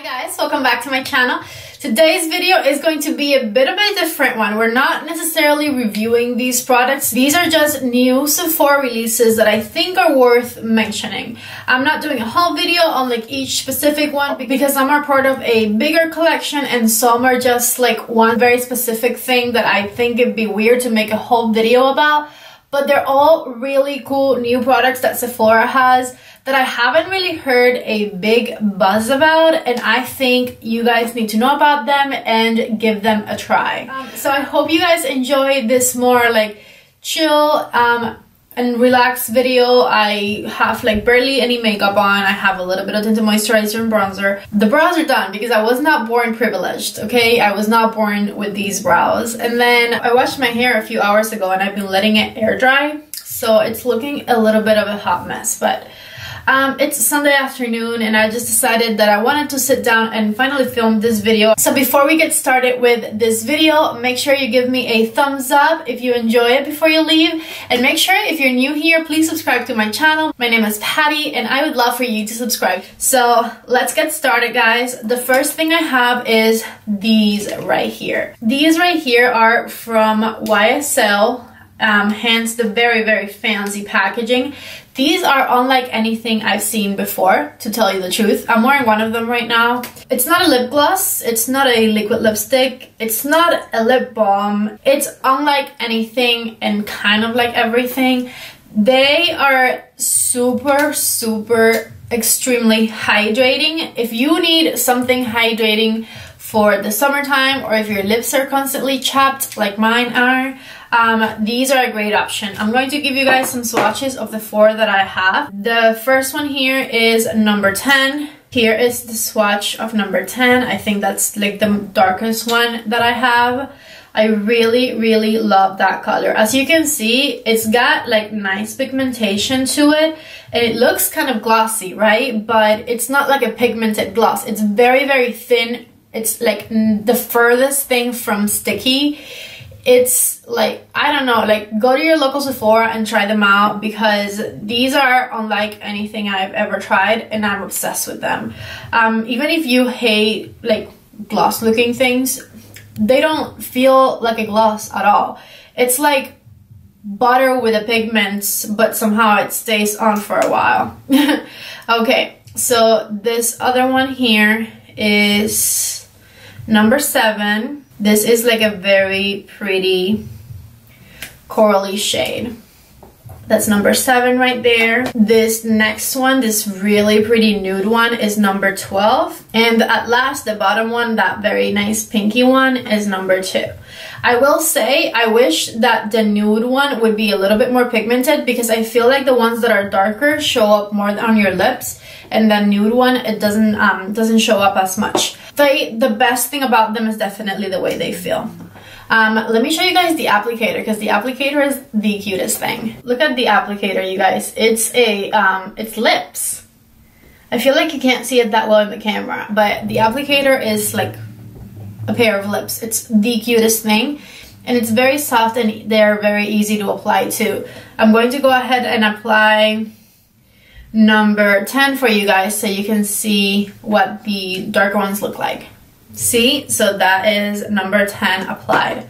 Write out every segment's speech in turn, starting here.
guys, welcome back to my channel. Today's video is going to be a bit of a different one. We're not necessarily reviewing these products. These are just new Sephora releases that I think are worth mentioning. I'm not doing a whole video on like each specific one because some are part of a bigger collection and some are just like one very specific thing that I think it'd be weird to make a whole video about. But they're all really cool new products that Sephora has that I haven't really heard a big buzz about, and I think you guys need to know about them and give them a try. So I hope you guys enjoy this more like chill and relaxed video. I have like barely any makeup on. I have a little bit of tinted moisturizer and bronzer. The brows are done because I was not born privileged, okay? I was not born with these brows. And then I washed my hair a few hours ago and I've been letting it air dry. So it's looking a little bit of a hot mess, but it's Sunday afternoon and I just decided that I wanted to sit down and finally film this video. So before we get started with this video, make sure you give me a thumbs up if you enjoy it before you leave. And make sure if you're new here, please subscribe to my channel. My name is Patty and I would love for you to subscribe. So let's get started, guys. The first thing I have is these right here. These right here are from YSL. Hence the very fancy packaging. These are unlike anything I've seen before, to tell you the truth. I'm wearing one of them right now. It's not a lip gloss, it's not a liquid lipstick, it's not a lip balm. It's unlike anything and kind of like everything. They are super extremely hydrating. If you need something hydrating for the summertime, or if your lips are constantly chapped like mine are, these are a great option. I'm going to give you guys some swatches of the four that I have. The first one here is number 10. Here is the swatch of number 10. I think that's like the darkest one that I have. I really love that color. As you can see, it's got like nice pigmentation to it and it looks kind of glossy, right? But it's not like a pigmented gloss. It's very thin. It's like the furthest thing from sticky. It's like, I don't know, like go to your local Sephora and try them out because these are unlike anything I've ever tried and I'm obsessed with them. Even if you hate like gloss looking things, they don't feel like a gloss at all. It's like butter with a pigment, but somehow it stays on for a while. Okay, so this other one here is number 7. This is like a very pretty corally shade. That's number 7 right there. This next one, this really pretty nude one, is number 12. And at last, the bottom one, that very nice pinky one, is number 2. I will say, I wish that the nude one would be a little bit more pigmented because I feel like the ones that are darker show up more on your lips, and the nude one, it doesn't show up as much. The best thing about them is definitely the way they feel. Let me show you guys the applicator because the applicator is the cutest thing. Look at the applicator, you guys. It's lips. I feel like you can't see it that well in the camera, but the applicator is like a pair of lips. It's the cutest thing and it's very soft and they're very easy to apply too. I'm going to go ahead and apply number 10 for you guys so you can see what the darker ones look like. See, so that is number 10 applied.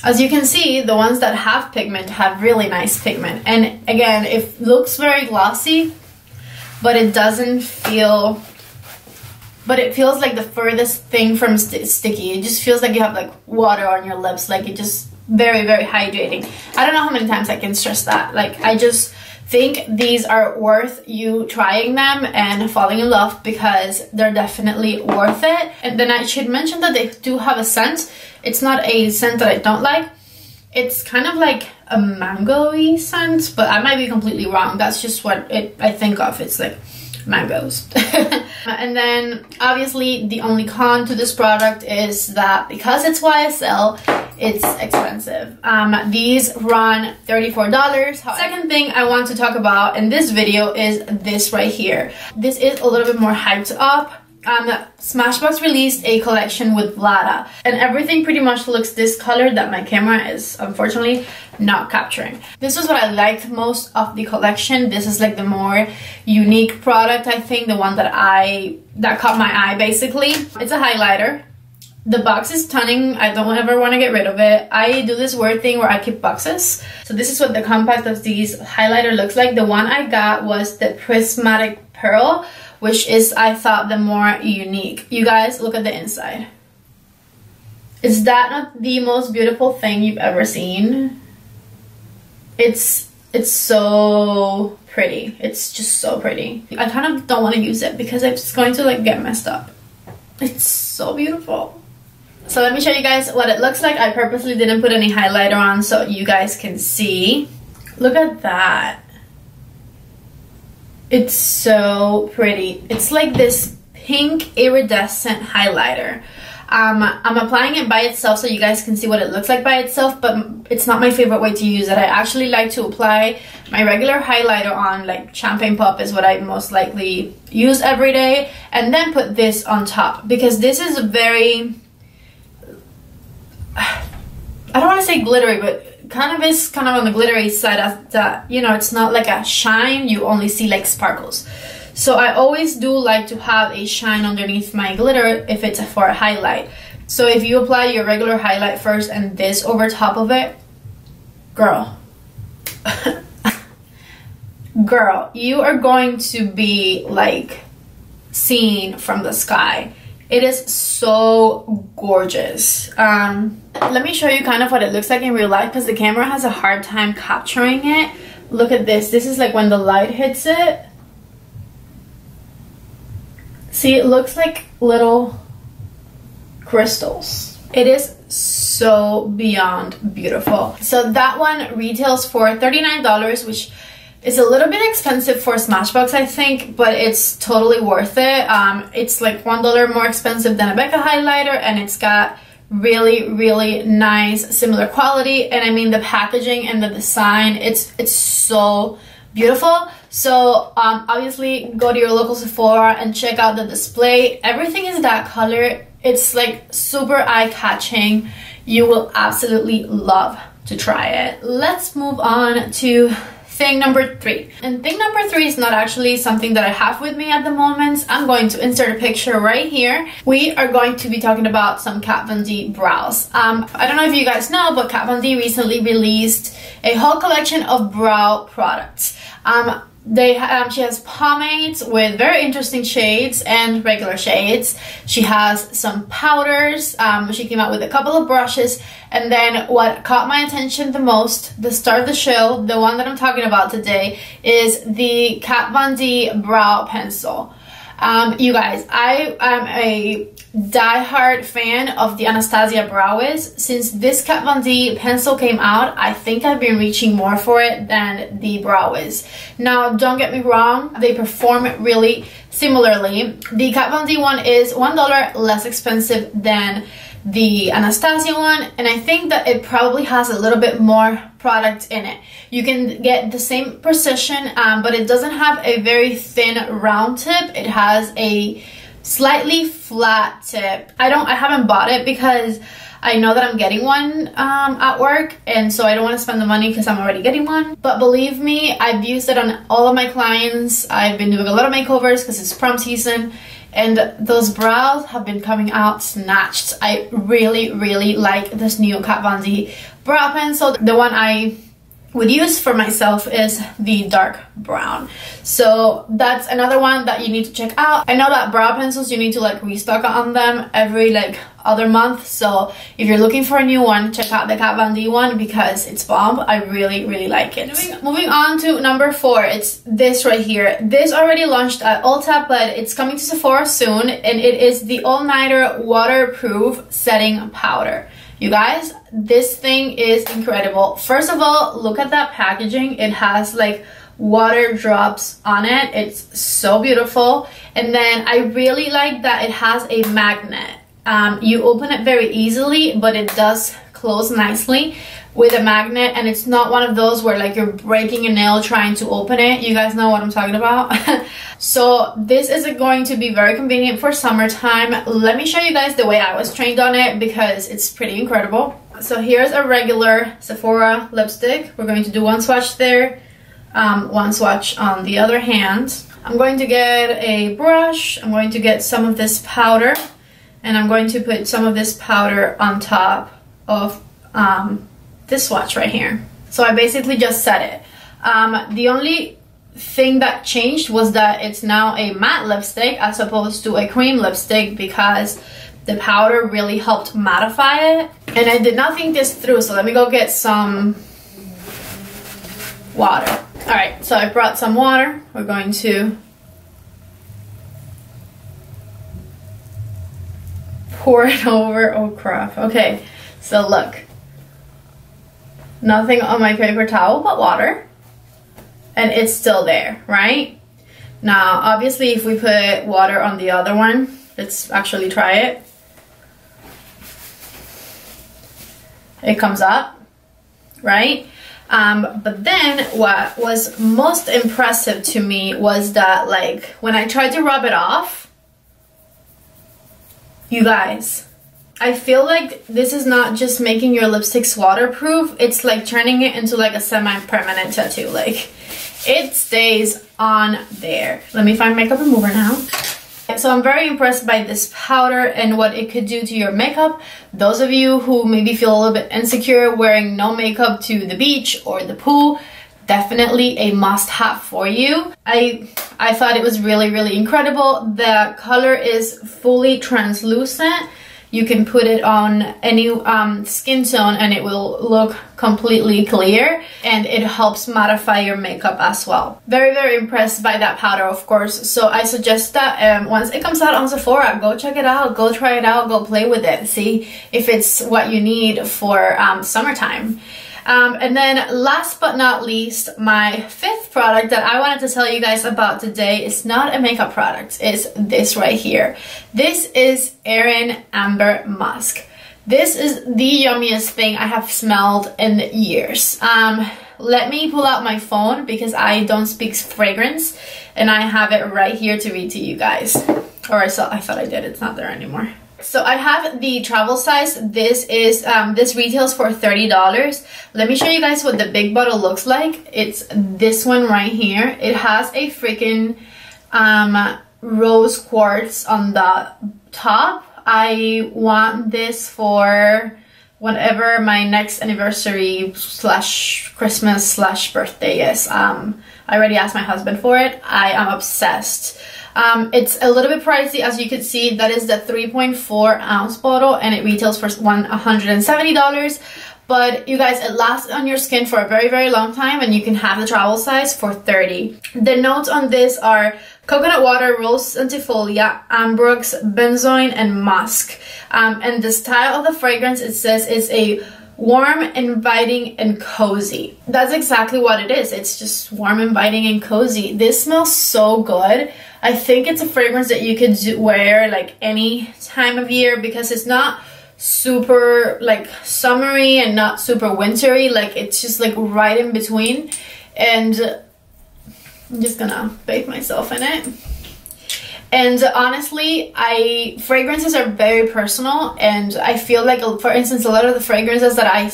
As you can see, the ones that have pigment have really nice pigment, and again, it looks very glossy, but it doesn't feel, but it feels like the furthest thing from sticky. It just feels like you have like water on your lips, like it just very hydrating. I don't know how many times I can stress that. Like, I just think these are worth you trying them and falling in love because they're definitely worth it. And then I should mention that they do have a scent. It's not a scent that I don't like. It's kind of like a mango-y scent, but I might be completely wrong. That's just what I think of. It's like mangoes. And then obviously the only con to this product is that because it's YSL, it's expensive. These run $34. Second thing I want to talk about in this video is this right here. This is a little bit more hyped up. Smashbox released a collection with Vlada, and everything pretty much looks this color that my camera is unfortunately not capturing. This is what I liked most of the collection. This is like the more unique product, I think, the one that caught my eye basically. It's a highlighter. The box is stunning. I don't ever want to get rid of it. I do this weird thing where I keep boxes. So this is what the compact of these highlighter looks like. The one I got was the Prismatic Pearl, which is, I thought, the more unique. You guys, look at the inside. Is that not the most beautiful thing you've ever seen? It's so pretty. It's just so pretty. I kind of don't want to use it because it's going to like get messed up. It's so beautiful. So let me show you guys what it looks like. I purposely didn't put any highlighter on so you guys can see. Look at that. It's so pretty. It's like this pink iridescent highlighter. I'm applying it by itself so you guys can see what it looks like by itself, but it's not my favorite way to use it. I actually like to apply my regular highlighter on, like Champagne Pop is what I most likely use every day, and then put this on top because this is very, I don't want to say glittery, but kind of is kind of on the glittery side of that, you know, it's not like a shine, you only see like sparkles. So I always do like to have a shine underneath my glitter if it's for a highlight. So if you apply your regular highlight first and this over top of it, girl, girl, you are going to be like seen from the sky. It is so gorgeous. Let me show you kind of what it looks like in real life because the camera has a hard time capturing it. Look at this. This is like when the light hits it. See, it looks like little crystals. It is so beyond beautiful. So that one retails for $39, which is a little bit expensive for Smashbox, I think, but it's totally worth it. It's like $1 more expensive than a Becca highlighter, and it's got really, really nice similar quality. And I mean, the packaging and the design, it's so beautiful. So obviously go to your local Sephora and check out the display. Everything is that color. It's like super eye-catching. You will absolutely love to try it. Let's move on to thing number 3. And thing number 3 is not actually something that I have with me at the moment. I'm going to insert a picture right here. We are going to be talking about some Kat Von D brows. I don't know if you guys know, but Kat Von D recently released a whole collection of brow products. She has pomades with very interesting shades and regular shades. She has some powders. She came out with a couple of brushes, and then what caught my attention the most, the star of the show, the one that I'm talking about today, is the Kat Von D brow pencil. You guys, I am a die-hard fan of the Anastasia Brow Wiz. Since this Kat Von D pencil came out, I think I've been reaching more for it than the Brow Wiz. Now, don't get me wrong, they perform really similarly. The Kat Von D one is $1 less expensive than the Anastasia one, and I think that it probably has a little bit more product in it. You can get the same precision, but it doesn't have a very thin round tip. It has a slightly flat tip. I haven't bought it because I know that I'm getting one at work, and so I don't want to spend the money because I'm already getting one. But believe me, I've used it on all of my clients. I've been doing a lot of makeovers because it's prom season, and those brows have been coming out snatched. I really, really like this new Kat Von D brow pencil. The one I would use for myself is the dark brown. So that's another one that you need to check out. I know that brow pencils, you need to like restock on them every like other month. So if you're looking for a new one, check out the Kat Von D one because it's bomb. I really, really like it. Moving on to number 4, it's this right here. This already launched at Ulta, but it's coming to Sephora soon, and it is the All Nighter Waterproof Setting Powder. You guys, this thing is incredible. First of all, look at that packaging. It has like water drops on it. It's so beautiful. And then I really like that it has a magnet. You open it very easily, but it does close nicely. with a magnet, and it's not one of those where like you're breaking a nail trying to open it. You guys know what I'm talking about. So this is going to be very convenient for summertime. Let me show you guys the way I was trained on it because it's pretty incredible. So here's a regular Sephora lipstick. We're going to do one swatch there, one swatch on the other hand. I'm going to get a brush. I'm going to get some of this powder, and I'm going to put some of this powder on top of this swatch right here. So I basically just set it. The only thing that changed was that it's now a matte lipstick as opposed to a cream lipstick because the powder really helped mattify it. And I did not think this through, so let me go get some water. Alright, so I brought some water. We're going to pour it over. Oh crap. Okay, so look. Nothing on my paper towel but water. And it's still there, right? Now, obviously, if we put water on the other one, let's actually try it. It comes up, right? But then what was most impressive to me was that, like, when I tried to rub it off, you guys, I feel like this is not just making your lipsticks waterproof, it's like turning it into like a semi-permanent tattoo. Like, it stays on there. Let me find makeup remover now. So I'm very impressed by this powder and what it could do to your makeup. Those of you who maybe feel a little bit insecure wearing no makeup to the beach or the pool, definitely a must-have for you. I thought it was really, really incredible. The color is fully translucent. You can put it on any skin tone and it will look completely clear, and it helps mattify your makeup as well. Very, very impressed by that powder, of course. So I suggest that once it comes out on Sephora, go check it out, go try it out, go play with it, see if it's what you need for summertime. And then last but not least, my fifth product that I wanted to tell you guys about today is not a makeup product. It's this right here. This is Erin Amber Musk. This is the yummiest thing I have smelled in years. Let me pull out my phone because I don't speak fragrance, and I have it right here to read to you guys. Or I thought I did. It's not there anymore. So I have the travel size. This is this retails for $30. Let me show you guys what the big bottle looks like. It's this one right here. It has a freaking rose quartz on the top. I want this for whenever my next anniversary slash Christmas slash birthday is. I already asked my husband for it. I am obsessed. It's a little bit pricey, as you can see. That is the 3.4 ounce bottle, and it retails for $170. But you guys, it lasts on your skin for a very, very long time, and you can have the travel size for $30. The notes on this are coconut water, rose centifolia, ambrox, benzoin, and musk. And the style of the fragrance, it says, is a warm, inviting, and cozy. That's exactly what it is. It's just warm, inviting, and cozy. This smells so good. I think it's a fragrance that you could wear like any time of year because it's not super like summery and not super wintry. Like, it's just like right in between. And I'm just gonna bathe myself in it. And honestly, fragrances are very personal, and I feel like, for instance, a lot of the fragrances that I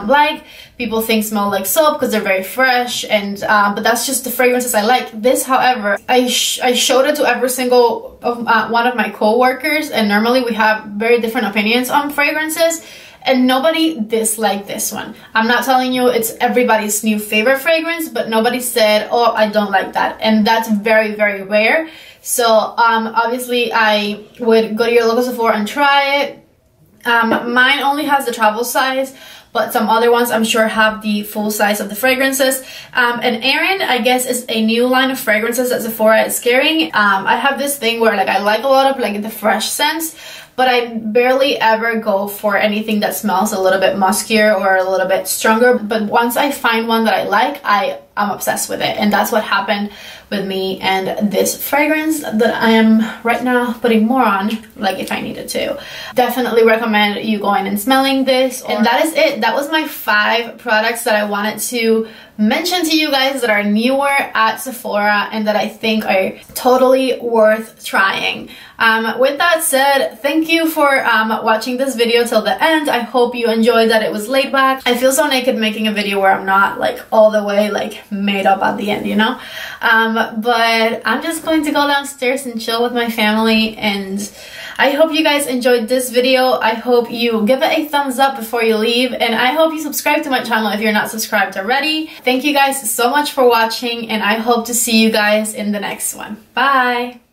like, people think smell like soap because they're very fresh, and but that's just the fragrances I like. This, however, I showed it to every single one of my co-workers, and normally we have very different opinions on fragrances, and nobody disliked this one. I'm not telling you it's everybody's new favorite fragrance, but nobody said, oh, I don't like that, and that's very, very rare. So obviously I would go to your local Sephora and try it. Mine only has the travel size, but some other ones I'm sure have the full size of the fragrances. And Erin, I guess, is a new line of fragrances that Sephora is carrying. I have this thing where like I like a lot of like the fresh scents, but I barely ever go for anything that smells a little bit muskier or a little bit stronger. But once I find one that I like, I'm obsessed with it, and that's what happened with me and this fragrance that I am right now putting more on, like if I needed to. Definitely recommend you going and smelling this. And that is it. That was my 5 products that I wanted to mention to you guys that are newer at Sephora and that I think are totally worth trying. With that said, thank you for watching this video till the end. I hope you enjoyed that it was laid back. I feel so naked making a video where I'm not like all the way like made up at the end, you know? But I'm just going to go downstairs and chill with my family, and I hope you guys enjoyed this video. I hope you give it a thumbs up before you leave, and I hope you subscribe to my channel if you're not subscribed already. Thank you guys so much for watching, and I hope to see you guys in the next one. Bye!